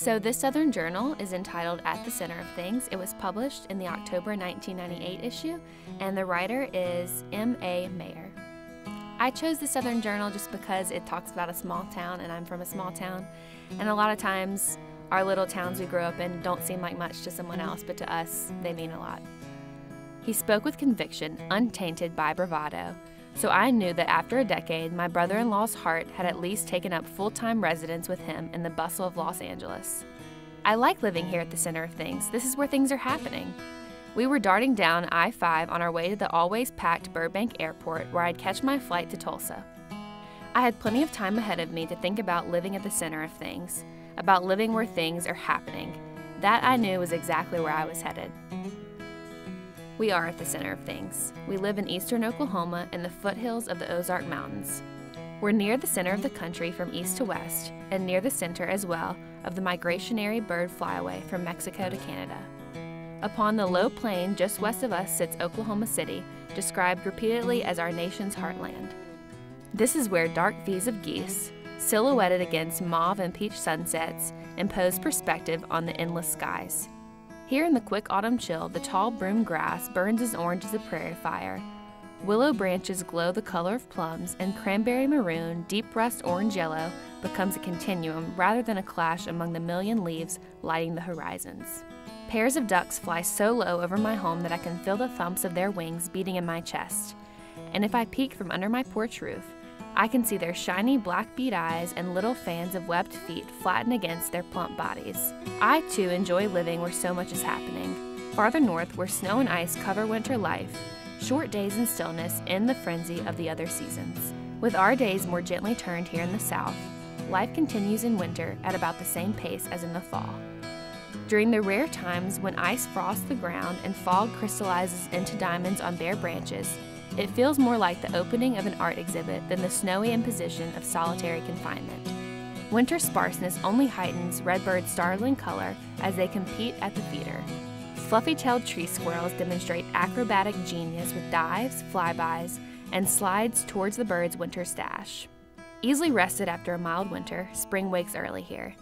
So this Southern Journal is entitled At the Center of Things. It was published in the October 1998 issue, and the writer is M.A. Mayer. I chose the Southern Journal just because it talks about a small town, and I'm from a small town, and a lot of times our little towns we grew up in don't seem like much to someone else, but to us, they mean a lot. He spoke with conviction, untainted by bravado, so I knew that after a decade, my brother-in-law's heart had at least taken up full-time residence with him in the bustle of Los Angeles. I like living here at the center of things. This is where things are happening. We were darting down I-5 on our way to the always-packed Burbank Airport, where I'd catch my flight to Tulsa. I had plenty of time ahead of me to think about living at the center of things, about living where things are happening. That I knew was exactly where I was headed. We are at the center of things. We live in eastern Oklahoma in the foothills of the Ozark Mountains. We're near the center of the country from east to west, and near the center as well of the migrationary bird flyaway from Mexico to Canada. Upon the low plain just west of us sits Oklahoma City, described repeatedly as our nation's heartland. This is where dark V's of geese, silhouetted against mauve and peach sunsets, impose perspective on the endless skies. Here in the quick autumn chill, the tall broom grass burns as orange as a prairie fire. Willow branches glow the color of plums, and cranberry maroon, deep rust orange yellow becomes a continuum rather than a clash among the million leaves lighting the horizons. Pairs of ducks fly so low over my home that I can feel the thumps of their wings beating in my chest. And if I peek from under my porch roof, I can see their shiny black bead eyes and little fans of webbed feet flatten against their plump bodies. I, too, enjoy living where so much is happening. Farther north, where snow and ice cover winter life, short days and stillness end the frenzy of the other seasons. With our days more gently turned here in the south, life continues in winter at about the same pace as in the fall. During the rare times when ice frosts the ground and fog crystallizes into diamonds on bare branches, it feels more like the opening of an art exhibit than the snowy imposition of solitary confinement. Winter sparseness only heightens redbird's startling color as they compete at the feeder. Fluffy-tailed tree squirrels demonstrate acrobatic genius with dives, flybys, and slides towards the bird's winter stash. Easily rested after a mild winter, spring wakes early here.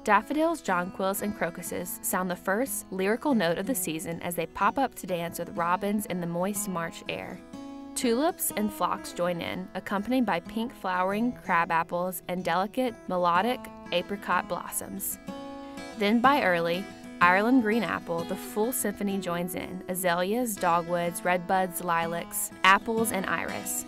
Daffodils, jonquils, and crocuses sound the first lyrical note of the season as they pop up to dance with robins in the moist March air. Tulips and phlox join in, accompanied by pink flowering crabapples and delicate, melodic apricot blossoms. Then by early, Ireland green apple, the full symphony joins in, azaleas, dogwoods, redbuds, lilacs, apples, and iris.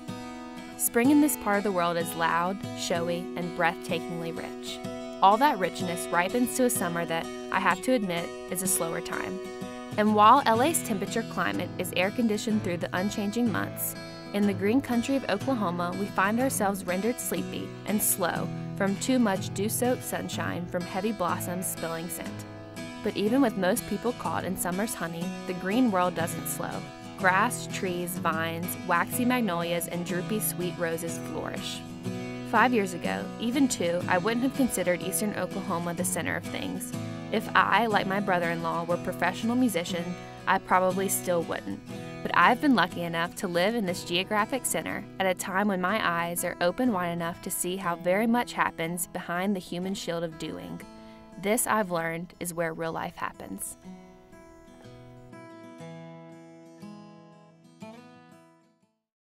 Spring in this part of the world is loud, showy, and breathtakingly rich. All that richness ripens to a summer that, I have to admit, is a slower time. And while LA's temperature climate is air-conditioned through the unchanging months, in the green country of Oklahoma we find ourselves rendered sleepy and slow from too much dew-soaked sunshine from heavy blossoms spilling scent. But even with most people caught in summer's honey, the green world doesn't slow. Grass, trees, vines, waxy magnolias, and droopy sweet roses flourish. 5 years ago, even 2, I wouldn't have considered eastern Oklahoma the center of things. If I, like my brother-in-law, were a professional musician, I probably still wouldn't. But I've been lucky enough to live in this geographic center at a time when my eyes are open wide enough to see how very much happens behind the human shield of doing. This, I've learned, is where real life happens.